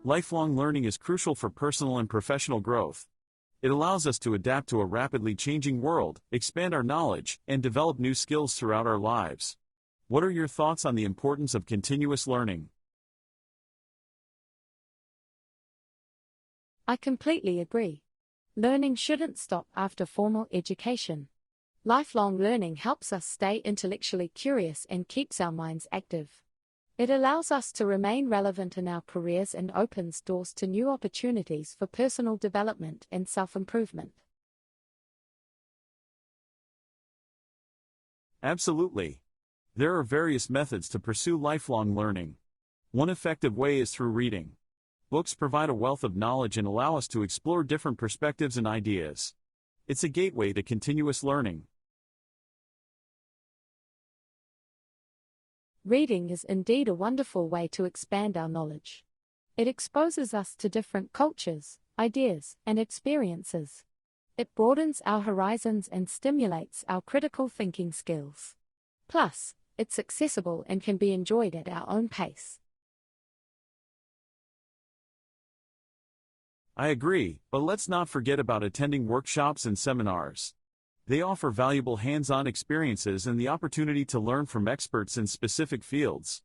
Lifelong learning is crucial for personal and professional growth. It allows us to adapt to a rapidly changing world, expand our knowledge, and develop new skills throughout our lives. What are your thoughts on the importance of continuous learning? I completely agree. Learning shouldn't stop after formal education. Lifelong learning helps us stay intellectually curious and keeps our minds active. It allows us to remain relevant in our careers and opens doors to new opportunities for personal development and self-improvement. Absolutely. There are various methods to pursue lifelong learning. One effective way is through reading. Books provide a wealth of knowledge and allow us to explore different perspectives and ideas. It's a gateway to continuous learning. Reading is indeed a wonderful way to expand our knowledge. It exposes us to different cultures, ideas, and experiences. It broadens our horizons and stimulates our critical thinking skills. Plus, it's accessible and can be enjoyed at our own pace. I agree, but let's not forget about attending workshops and seminars. They offer valuable hands-on experiences and the opportunity to learn from experts in specific fields.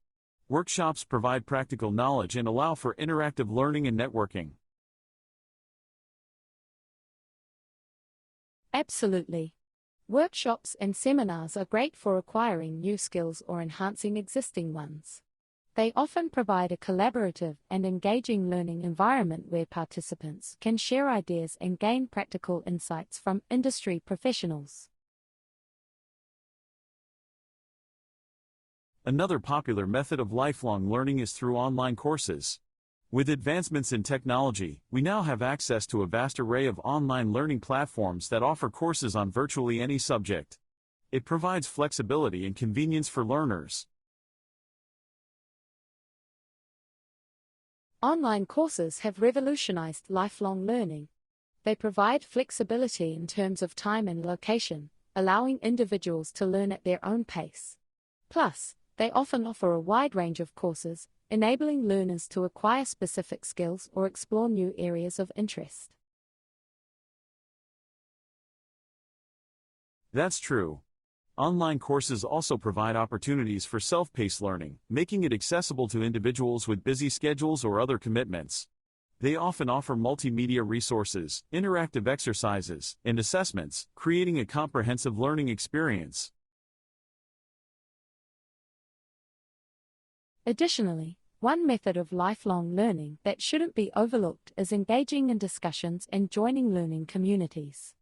Workshops provide practical knowledge and allow for interactive learning and networking. Absolutely. Workshops and seminars are great for acquiring new skills or enhancing existing ones. They often provide a collaborative and engaging learning environment where participants can share ideas and gain practical insights from industry professionals. Another popular method of lifelong learning is through online courses. With advancements in technology, we now have access to a vast array of online learning platforms that offer courses on virtually any subject. It provides flexibility and convenience for learners. Online courses have revolutionized lifelong learning. They provide flexibility in terms of time and location, allowing individuals to learn at their own pace. Plus, they often offer a wide range of courses, enabling learners to acquire specific skills or explore new areas of interest. That's true. Online courses also provide opportunities for self-paced learning, making it accessible to individuals with busy schedules or other commitments. They often offer multimedia resources, interactive exercises, and assessments, creating a comprehensive learning experience. Additionally, one method of lifelong learning that shouldn't be overlooked is engaging in discussions and joining learning communities.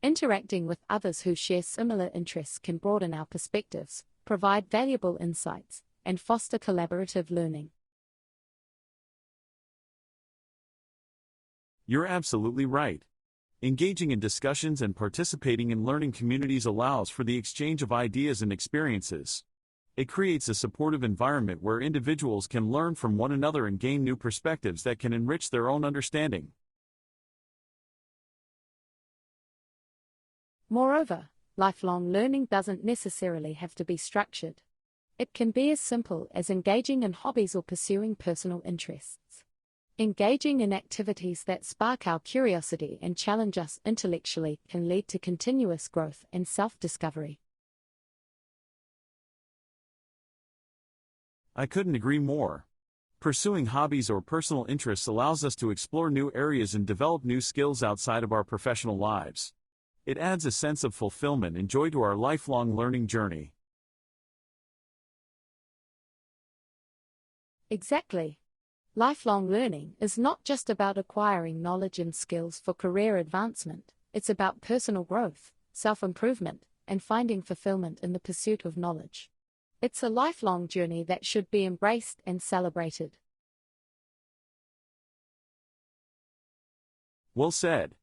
Interacting with others who share similar interests can broaden our perspectives, provide valuable insights, and foster collaborative learning. You're absolutely right. Engaging in discussions and participating in learning communities allows for the exchange of ideas and experiences. It creates a supportive environment where individuals can learn from one another and gain new perspectives that can enrich their own understanding. Moreover, lifelong learning doesn't necessarily have to be structured. It can be as simple as engaging in hobbies or pursuing personal interests. Engaging in activities that spark our curiosity and challenge us intellectually can lead to continuous growth and self-discovery. I couldn't agree more. Pursuing hobbies or personal interests allows us to explore new areas and develop new skills outside of our professional lives. It adds a sense of fulfillment and joy to our lifelong learning journey. Exactly. Lifelong learning is not just about acquiring knowledge and skills for career advancement, it's about personal growth, self-improvement, and finding fulfillment in the pursuit of knowledge. It's a lifelong journey that should be embraced and celebrated. Well said.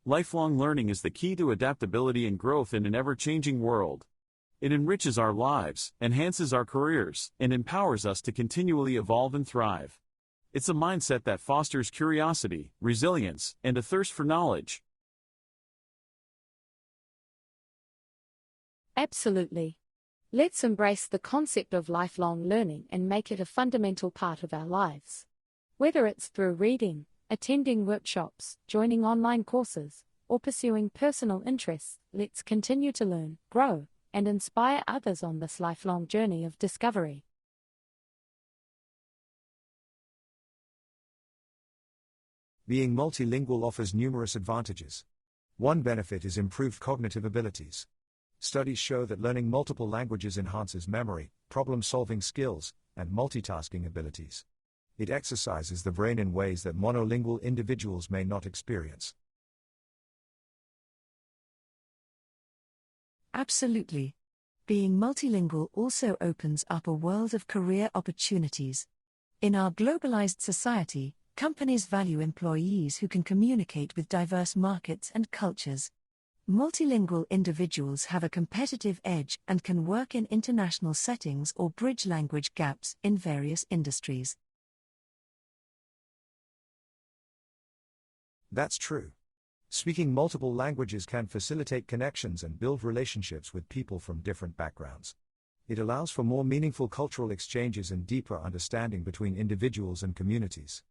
Lifelong learning is the key to adaptability and growth in an ever-changing world. It enriches our lives, enhances our careers, and empowers us to continually evolve and thrive. It's a mindset that fosters curiosity, resilience, and a thirst for knowledge. Absolutely. Let's embrace the concept of lifelong learning and make it a fundamental part of our lives. Whether it's through reading, attending workshops, joining online courses, or pursuing personal interests, let's continue to learn, grow, and inspire others on this lifelong journey of discovery. Being multilingual offers numerous advantages. One benefit is improved cognitive abilities. Studies show that learning multiple languages enhances memory, problem-solving skills, and multitasking abilities. It exercises the brain in ways that monolingual individuals may not experience. Absolutely. Being multilingual also opens up a world of career opportunities. In our globalized society, companies value employees who can communicate with diverse markets and cultures. Multilingual individuals have a competitive edge and can work in international settings or bridge language gaps in various industries. That's true. Speaking multiple languages can facilitate connections and build relationships with people from different backgrounds. It allows for more meaningful cultural exchanges and deeper understanding between individuals and communities.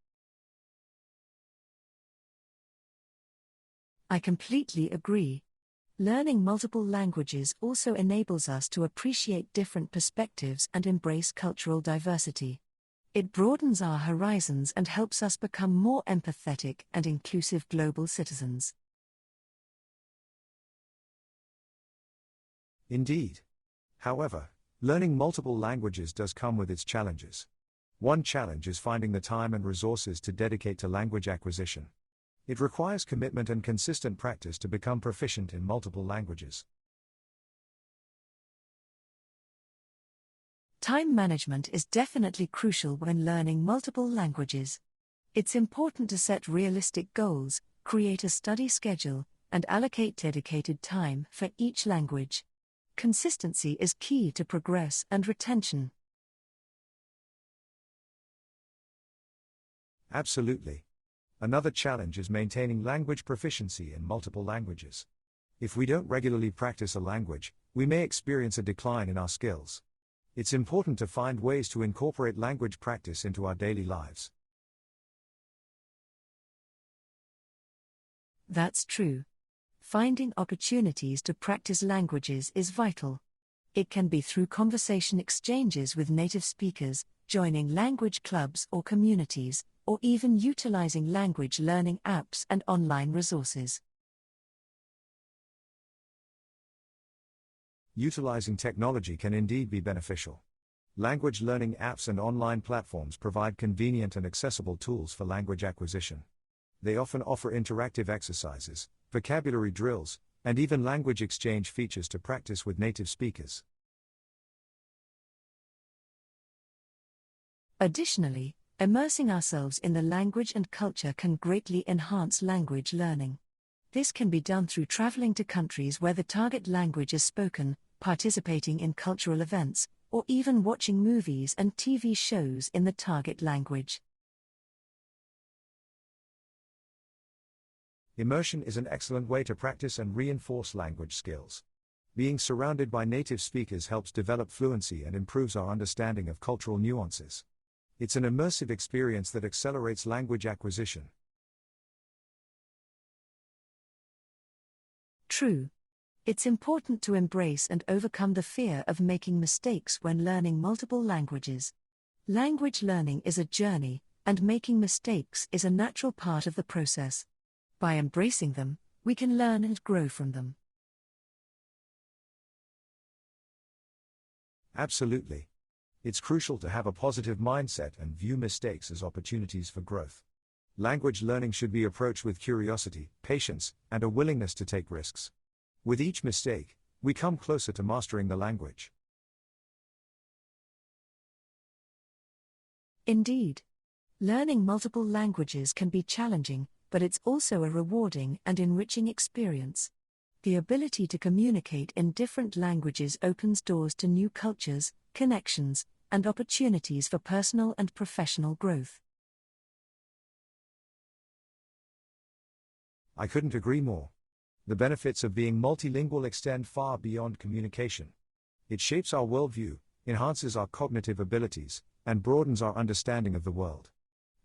I completely agree. Learning multiple languages also enables us to appreciate different perspectives and embrace cultural diversity. It broadens our horizons and helps us become more empathetic and inclusive global citizens. Indeed. However, learning multiple languages does come with its challenges. One challenge is finding the time and resources to dedicate to language acquisition. It requires commitment and consistent practice to become proficient in multiple languages. Time management is definitely crucial when learning multiple languages. It's important to set realistic goals, create a study schedule, and allocate dedicated time for each language. Consistency is key to progress and retention. Absolutely. Another challenge is maintaining language proficiency in multiple languages. If we don't regularly practice a language, we may experience a decline in our skills. It's important to find ways to incorporate language practice into our daily lives. That's true. Finding opportunities to practice languages is vital. It can be through conversation exchanges with native speakers, joining language clubs or communities, or even utilizing language learning apps and online resources. Utilizing technology can indeed be beneficial. Language learning apps and online platforms provide convenient and accessible tools for language acquisition. They often offer interactive exercises, vocabulary drills, and even language exchange features to practice with native speakers. Additionally, immersing ourselves in the language and culture can greatly enhance language learning. This can be done through traveling to countries where the target language is spoken, participating in cultural events, or even watching movies and TV shows in the target language. Immersion is an excellent way to practice and reinforce language skills. Being surrounded by native speakers helps develop fluency and improves our understanding of cultural nuances. It's an immersive experience that accelerates language acquisition. True. It's important to embrace and overcome the fear of making mistakes when learning multiple languages. Language learning is a journey, and making mistakes is a natural part of the process. By embracing them, we can learn and grow from them. Absolutely. It's crucial to have a positive mindset and view mistakes as opportunities for growth. Language learning should be approached with curiosity, patience, and a willingness to take risks. With each mistake, we come closer to mastering the language. Indeed. Learning multiple languages can be challenging, but it's also a rewarding and enriching experience. The ability to communicate in different languages opens doors to new cultures, connections, and opportunities for personal and professional growth. I couldn't agree more. The benefits of being multilingual extend far beyond communication. It shapes our worldview, enhances our cognitive abilities, and broadens our understanding of the world.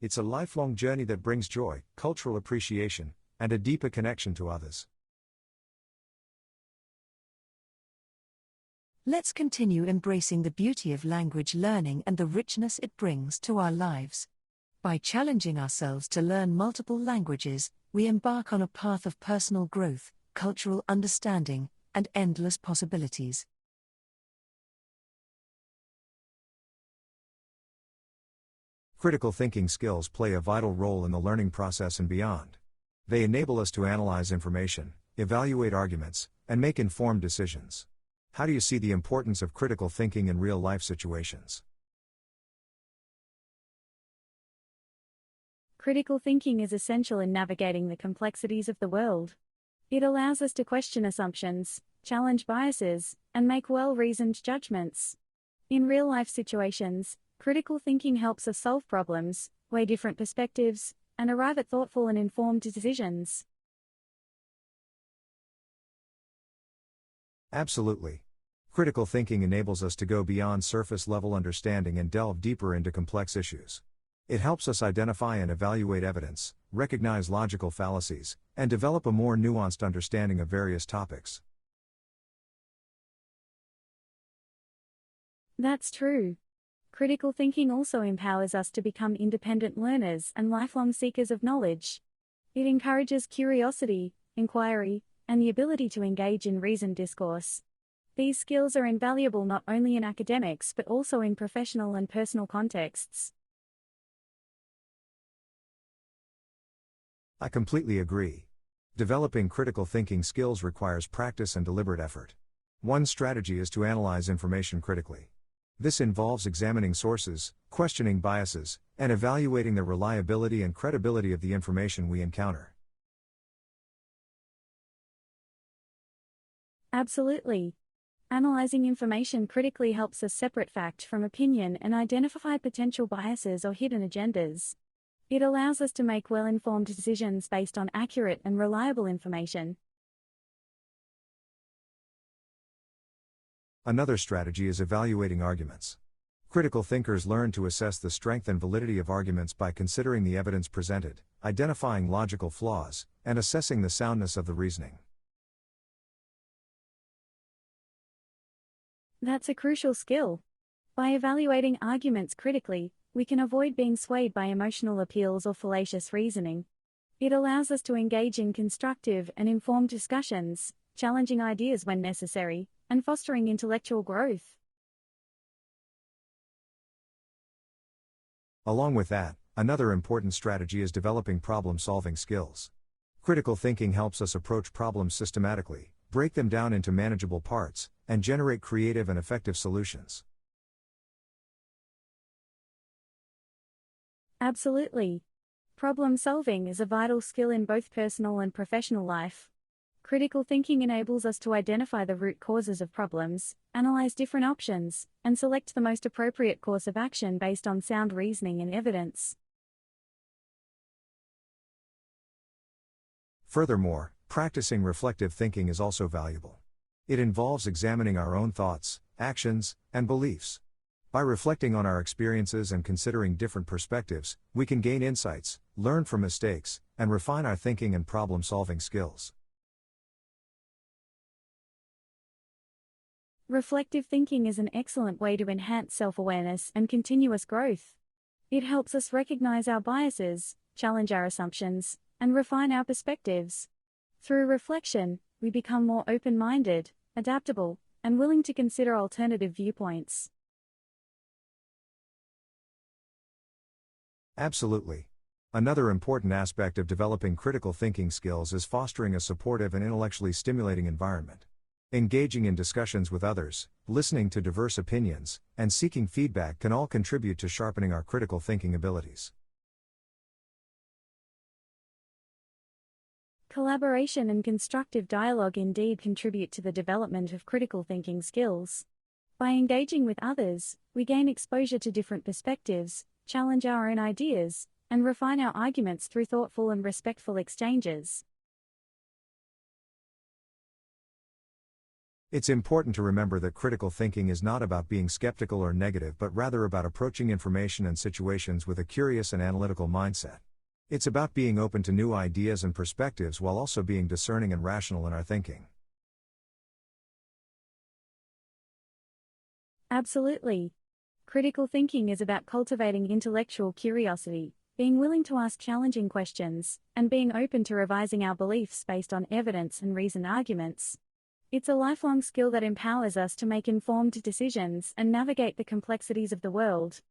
It's a lifelong journey that brings joy, cultural appreciation, and a deeper connection to others. Let's continue embracing the beauty of language learning and the richness it brings to our lives. By challenging ourselves to learn multiple languages, we embark on a path of personal growth, cultural understanding, and endless possibilities. Critical thinking skills play a vital role in the learning process and beyond. They enable us to analyze information, evaluate arguments, and make informed decisions. How do you see the importance of critical thinking in real-life situations? Critical thinking is essential in navigating the complexities of the world. It allows us to question assumptions, challenge biases, and make well-reasoned judgments. In real-life situations, critical thinking helps us solve problems, weigh different perspectives, and arrive at thoughtful and informed decisions. Absolutely. Critical thinking enables us to go beyond surface-level understanding and delve deeper into complex issues. It helps us identify and evaluate evidence, recognize logical fallacies, and develop a more nuanced understanding of various topics. That's true. Critical thinking also empowers us to become independent learners and lifelong seekers of knowledge. It encourages curiosity, inquiry, and the ability to engage in reasoned discourse. These skills are invaluable not only in academics but also in professional and personal contexts. I completely agree. Developing critical thinking skills requires practice and deliberate effort. One strategy is to analyze information critically. This involves examining sources, questioning biases, and evaluating the reliability and credibility of the information we encounter. Absolutely. Analyzing information critically helps us separate fact from opinion and identify potential biases or hidden agendas. It allows us to make well-informed decisions based on accurate and reliable information. Another strategy is evaluating arguments. Critical thinkers learn to assess the strength and validity of arguments by considering the evidence presented, identifying logical flaws, and assessing the soundness of the reasoning. That's a crucial skill. By evaluating arguments critically, we can avoid being swayed by emotional appeals or fallacious reasoning. It allows us to engage in constructive and informed discussions, challenging ideas when necessary, and fostering intellectual growth. Along with that, another important strategy is developing problem-solving skills. Critical thinking helps us approach problems systematically, break them down into manageable parts, and generate creative and effective solutions. Absolutely. Problem solving is a vital skill in both personal and professional life. Critical thinking enables us to identify the root causes of problems, analyze different options, and select the most appropriate course of action based on sound reasoning and evidence. Furthermore, practicing reflective thinking is also valuable. It involves examining our own thoughts, actions, and beliefs. By reflecting on our experiences and considering different perspectives, we can gain insights, learn from mistakes, and refine our thinking and problem-solving skills. Reflective thinking is an excellent way to enhance self-awareness and continuous growth. It helps us recognize our biases, challenge our assumptions, and refine our perspectives. Through reflection, we become more open-minded, adaptable, and willing to consider alternative viewpoints. Absolutely. Another important aspect of developing critical thinking skills is fostering a supportive and intellectually stimulating environment. Engaging in discussions with others, listening to diverse opinions, and seeking feedback can all contribute to sharpening our critical thinking abilities. Collaboration and constructive dialogue indeed contribute to the development of critical thinking skills. By engaging with others, we gain exposure to different perspectives, challenge our own ideas, and refine our arguments through thoughtful and respectful exchanges. It's important to remember that critical thinking is not about being skeptical or negative but rather about approaching information and situations with a curious and analytical mindset. It's about being open to new ideas and perspectives while also being discerning and rational in our thinking. Absolutely. Critical thinking is about cultivating intellectual curiosity, being willing to ask challenging questions, and being open to revising our beliefs based on evidence and reasoned arguments. It's a lifelong skill that empowers us to make informed decisions and navigate the complexities of the world.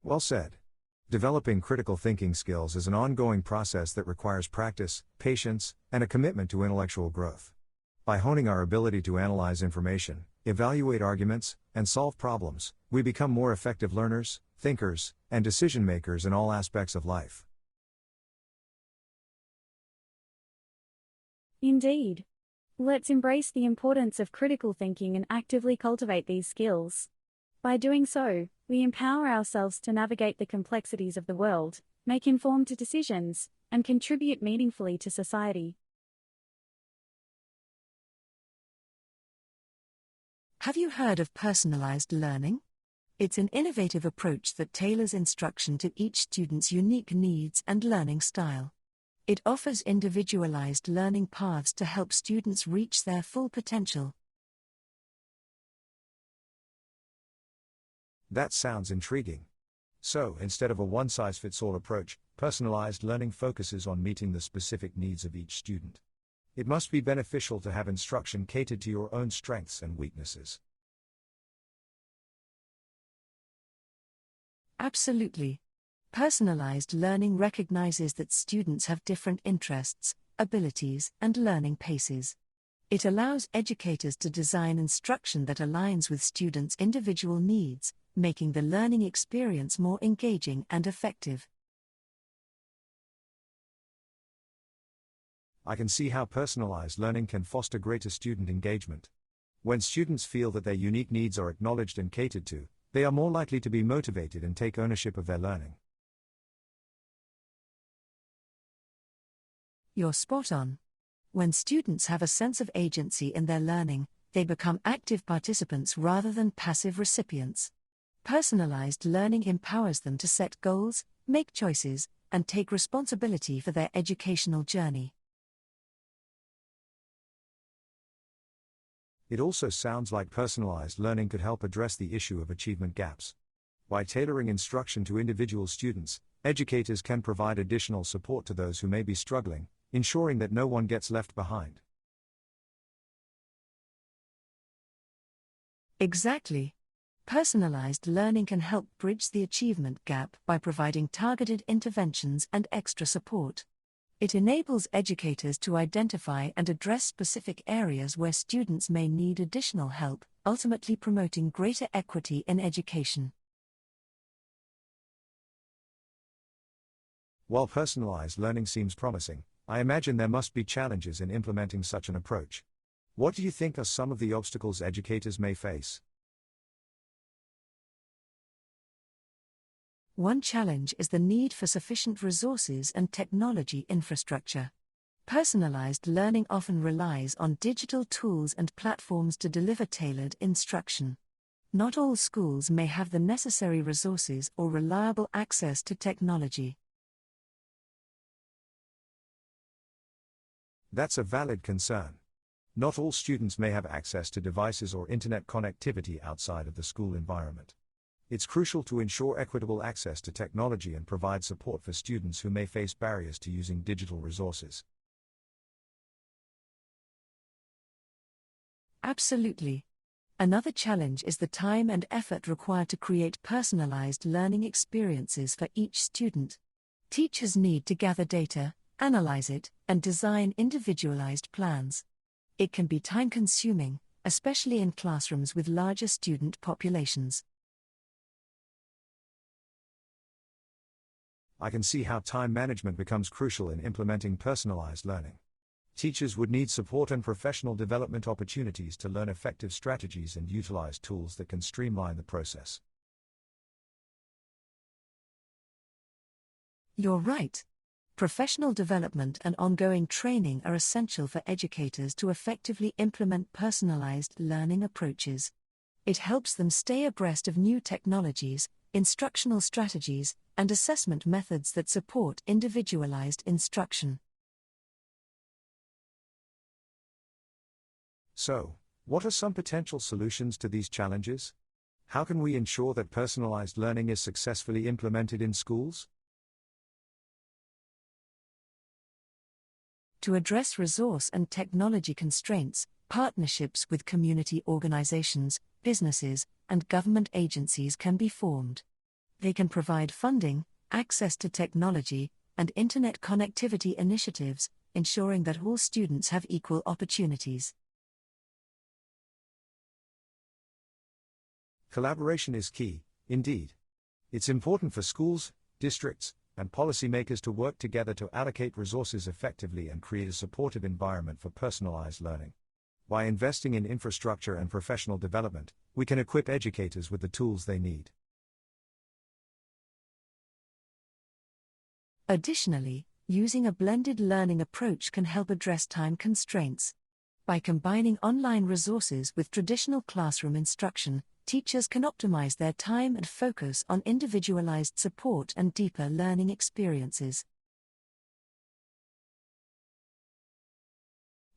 Well said. Developing critical thinking skills is an ongoing process that requires practice, patience, and a commitment to intellectual growth. By honing our ability to analyze information, evaluate arguments, and solve problems, we become more effective learners, thinkers, and decision makers in all aspects of life. Indeed. Let's embrace the importance of critical thinking and actively cultivate these skills. By doing so, we empower ourselves to navigate the complexities of the world, make informed decisions, and contribute meaningfully to society. Have you heard of personalized learning? It's an innovative approach that tailors instruction to each student's unique needs and learning style. It offers individualized learning paths to help students reach their full potential. That sounds intriguing. So, instead of a one-size-fits-all approach, personalized learning focuses on meeting the specific needs of each student. It must be beneficial to have instruction catered to your own strengths and weaknesses. Absolutely. Personalized learning recognizes that students have different interests, abilities, and learning paces. It allows educators to design instruction that aligns with students' individual needs, making the learning experience more engaging and effective. I can see how personalized learning can foster greater student engagement. When students feel that their unique needs are acknowledged and catered to, they are more likely to be motivated and take ownership of their learning. You're spot on. When students have a sense of agency in their learning, they become active participants rather than passive recipients. Personalized learning empowers them to set goals, make choices, and take responsibility for their educational journey. It also sounds like personalized learning could help address the issue of achievement gaps. By tailoring instruction to individual students, educators can provide additional support to those who may be struggling, ensuring that no one gets left behind. Exactly. Personalized learning can help bridge the achievement gap by providing targeted interventions and extra support. It enables educators to identify and address specific areas where students may need additional help, ultimately promoting greater equity in education. While personalized learning seems promising, I imagine there must be challenges in implementing such an approach. What do you think are some of the obstacles educators may face? One challenge is the need for sufficient resources and technology infrastructure. Personalized learning often relies on digital tools and platforms to deliver tailored instruction. Not all schools may have the necessary resources or reliable access to technology. That's a valid concern. Not all students may have access to devices or internet connectivity outside of the school environment. It's crucial to ensure equitable access to technology and provide support for students who may face barriers to using digital resources. Absolutely. Another challenge is the time and effort required to create personalized learning experiences for each student. Teachers need to gather data, analyze it, and design individualized plans. It can be time-consuming, especially in classrooms with larger student populations. I can see how time management becomes crucial in implementing personalized learning. Teachers would need support and professional development opportunities to learn effective strategies and utilize tools that can streamline the process. You're right. Professional development and ongoing training are essential for educators to effectively implement personalized learning approaches. It helps them stay abreast of new technologies, instructional strategies, and assessment methods that support individualized instruction. So, what are some potential solutions to these challenges? How can we ensure that personalized learning is successfully implemented in schools? To address resource and technology constraints, partnerships with community organizations, businesses, and government agencies can be formed. They can provide funding, access to technology, and internet connectivity initiatives, ensuring that all students have equal opportunities. Collaboration is key, indeed. It's important for schools, districts, and policymakers to work together to allocate resources effectively and create a supportive environment for personalized learning. By investing in infrastructure and professional development, we can equip educators with the tools they need. Additionally, using a blended learning approach can help address time constraints. By combining online resources with traditional classroom instruction, teachers can optimize their time and focus on individualized support and deeper learning experiences.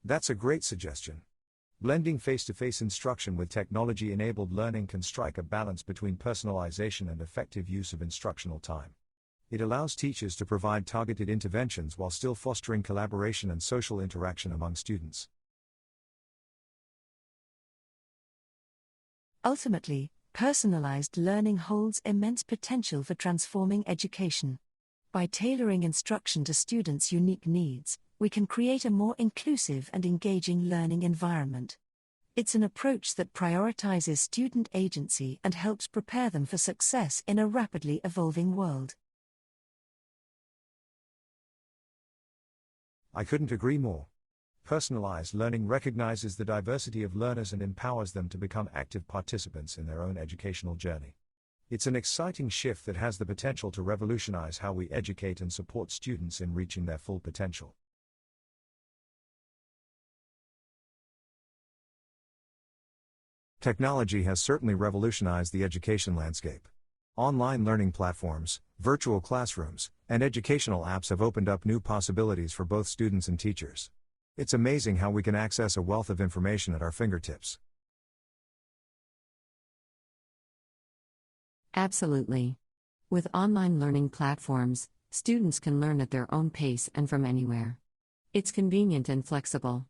That's a great suggestion. Blending face-to-face instruction with technology-enabled learning can strike a balance between personalization and effective use of instructional time. It allows teachers to provide targeted interventions while still fostering collaboration and social interaction among students. Ultimately, personalized learning holds immense potential for transforming education. By tailoring instruction to students' unique needs, we can create a more inclusive and engaging learning environment. It's an approach that prioritizes student agency and helps prepare them for success in a rapidly evolving world. I couldn't agree more. Personalized learning recognizes the diversity of learners and empowers them to become active participants in their own educational journey. It's an exciting shift that has the potential to revolutionize how we educate and support students in reaching their full potential. Technology has certainly revolutionized the education landscape. Online learning platforms, virtual classrooms, and educational apps have opened up new possibilities for both students and teachers. It's amazing how we can access a wealth of information at our fingertips. Absolutely. With online learning platforms, students can learn at their own pace and from anywhere. It's convenient and flexible.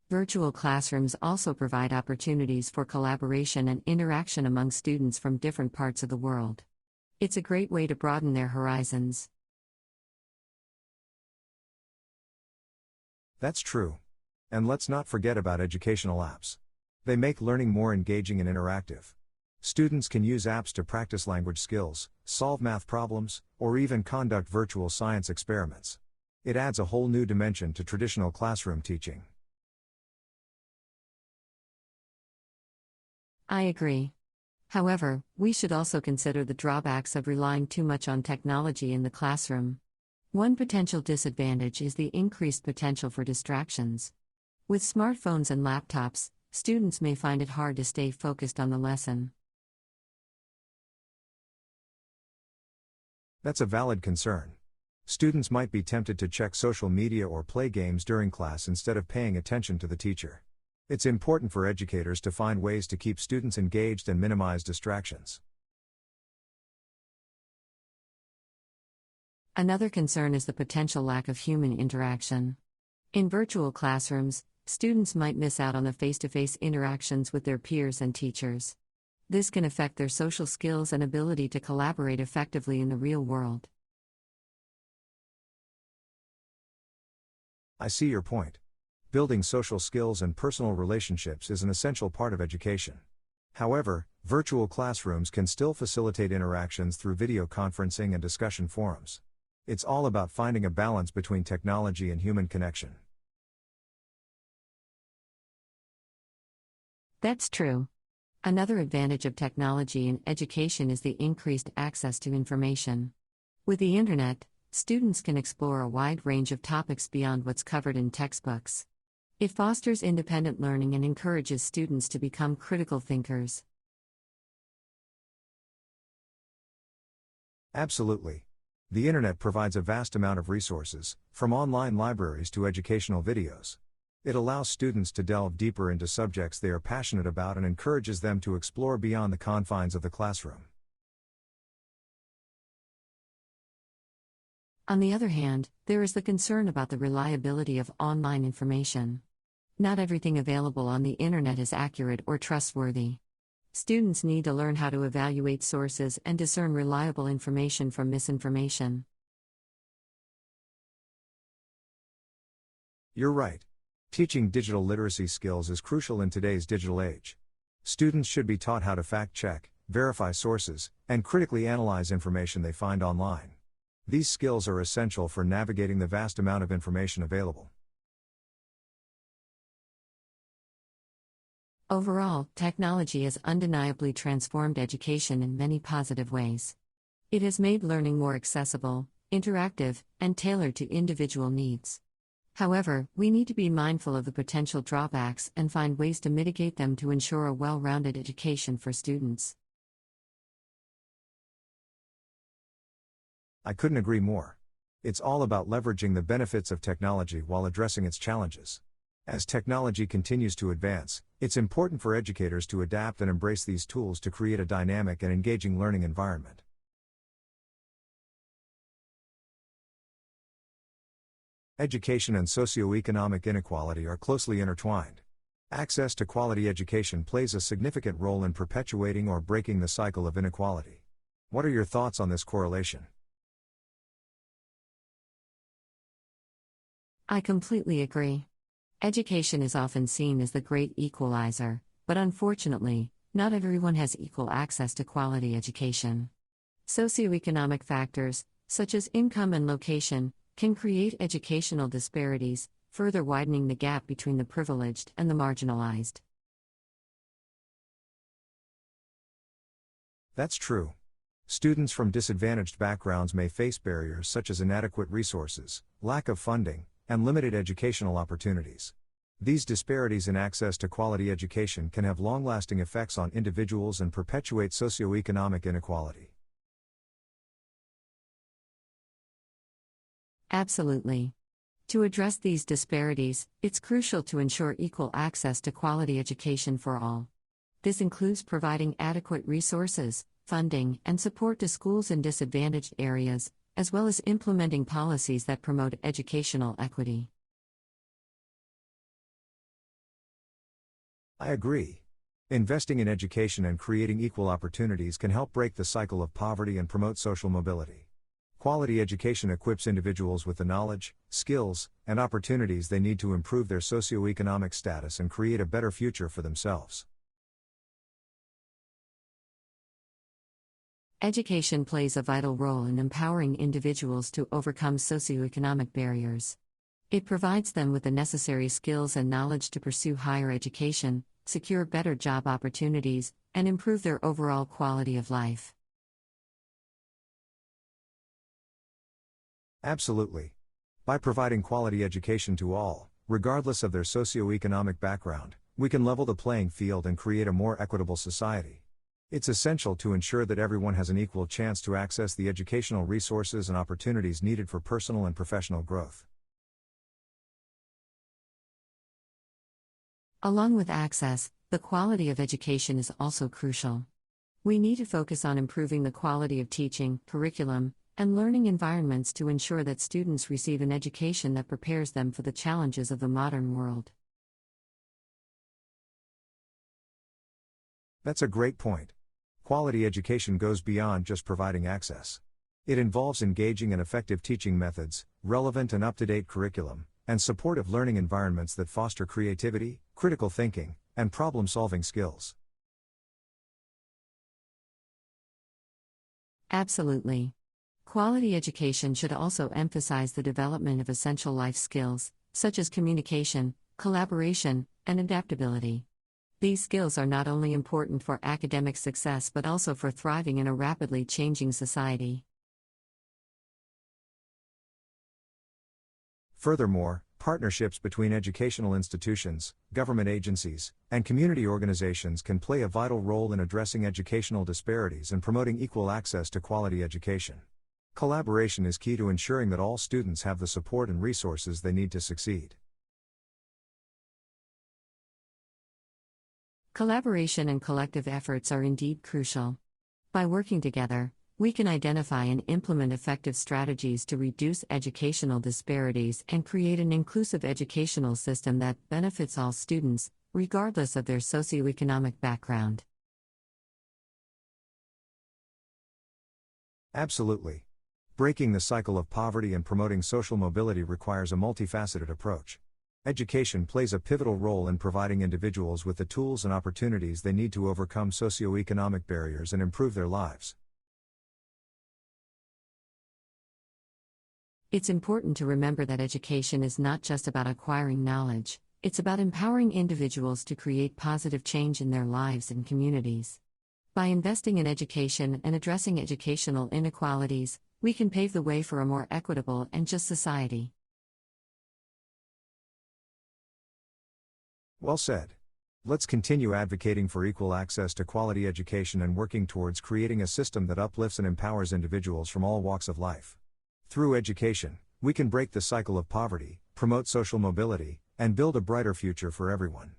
Virtual classrooms also provide opportunities for collaboration and interaction among students from different parts of the world. It's a great way to broaden their horizons. That's true. And let's not forget about educational apps. They make learning more engaging and interactive. Students can use apps to practice language skills, solve math problems, or even conduct virtual science experiments. It adds a whole new dimension to traditional classroom teaching. I agree. However, we should also consider the drawbacks of relying too much on technology in the classroom. One potential disadvantage is the increased potential for distractions. With smartphones and laptops, students may find it hard to stay focused on the lesson. That's a valid concern. Students might be tempted to check social media or play games during class instead of paying attention to the teacher. It's important for educators to find ways to keep students engaged and minimize distractions. Another concern is the potential lack of human interaction. In virtual classrooms, students might miss out on the face-to-face interactions with their peers and teachers. This can affect their social skills and ability to collaborate effectively in the real world. I see your point. Building social skills and personal relationships is an essential part of education. However, virtual classrooms can still facilitate interactions through video conferencing and discussion forums. It's all about finding a balance between technology and human connection. That's true. Another advantage of technology in education is the increased access to information. With the internet, students can explore a wide range of topics beyond what's covered in textbooks. It fosters independent learning and encourages students to become critical thinkers. Absolutely. The internet provides a vast amount of resources, from online libraries to educational videos. It allows students to delve deeper into subjects they are passionate about and encourages them to explore beyond the confines of the classroom. On the other hand, there is the concern about the reliability of online information. Not everything available on the internet is accurate or trustworthy. Students need to learn how to evaluate sources and discern reliable information from misinformation. You're right. Teaching digital literacy skills is crucial in today's digital age. Students should be taught how to fact-check, verify sources, and critically analyze information they find online. These skills are essential for navigating the vast amount of information available. Overall, technology has undeniably transformed education in many positive ways. It has made learning more accessible, interactive, and tailored to individual needs. However, we need to be mindful of the potential drawbacks and find ways to mitigate them to ensure a well-rounded education for students. I couldn't agree more. It's all about leveraging the benefits of technology while addressing its challenges. As technology continues to advance, it's important for educators to adapt and embrace these tools to create a dynamic and engaging learning environment. Education and socioeconomic inequality are closely intertwined. Access to quality education plays a significant role in perpetuating or breaking the cycle of inequality. What are your thoughts on this correlation? I completely agree. Education is often seen as the great equalizer, but unfortunately, not everyone has equal access to quality education. Socioeconomic factors, such as income and location, can create educational disparities, further widening the gap between the privileged and the marginalized. That's true. Students from disadvantaged backgrounds may face barriers such as inadequate resources, lack of funding, and limited educational opportunities. These disparities in access to quality education can have long-lasting effects on individuals and perpetuate socioeconomic inequality. Absolutely. To address these disparities, it's crucial to ensure equal access to quality education for all. This includes providing adequate resources, funding, and support to schools in disadvantaged areas, as well as implementing policies that promote educational equity. I agree. Investing in education and creating equal opportunities can help break the cycle of poverty and promote social mobility. Quality education equips individuals with the knowledge, skills, and opportunities they need to improve their socioeconomic status and create a better future for themselves. Education plays a vital role in empowering individuals to overcome socioeconomic barriers. It provides them with the necessary skills and knowledge to pursue higher education, secure better job opportunities, and improve their overall quality of life. Absolutely. By providing quality education to all, regardless of their socioeconomic background, we can level the playing field and create a more equitable society. It's essential to ensure that everyone has an equal chance to access the educational resources and opportunities needed for personal and professional growth. Along with access, the quality of education is also crucial. We need to focus on improving the quality of teaching, curriculum, and learning environments to ensure that students receive an education that prepares them for the challenges of the modern world. That's a great point. Quality education goes beyond just providing access. It involves engaging in effective teaching methods, relevant and up-to-date curriculum, and supportive learning environments that foster creativity, critical thinking, and problem-solving skills. Absolutely. Quality education should also emphasize the development of essential life skills, such as communication, collaboration, and adaptability. These skills are not only important for academic success but also for thriving in a rapidly changing society. Furthermore, partnerships between educational institutions, government agencies, and community organizations can play a vital role in addressing educational disparities and promoting equal access to quality education. Collaboration is key to ensuring that all students have the support and resources they need to succeed. Collaboration and collective efforts are indeed crucial. By working together, we can identify and implement effective strategies to reduce educational disparities and create an inclusive educational system that benefits all students, regardless of their socioeconomic background. Absolutely. Breaking the cycle of poverty and promoting social mobility requires a multifaceted approach. Education plays a pivotal role in providing individuals with the tools and opportunities they need to overcome socioeconomic barriers and improve their lives. It's important to remember that education is not just about acquiring knowledge, it's about empowering individuals to create positive change in their lives and communities. By investing in education and addressing educational inequalities, we can pave the way for a more equitable and just society. Well said. Let's continue advocating for equal access to quality education and working towards creating a system that uplifts and empowers individuals from all walks of life. Through education, we can break the cycle of poverty, promote social mobility, and build a brighter future for everyone.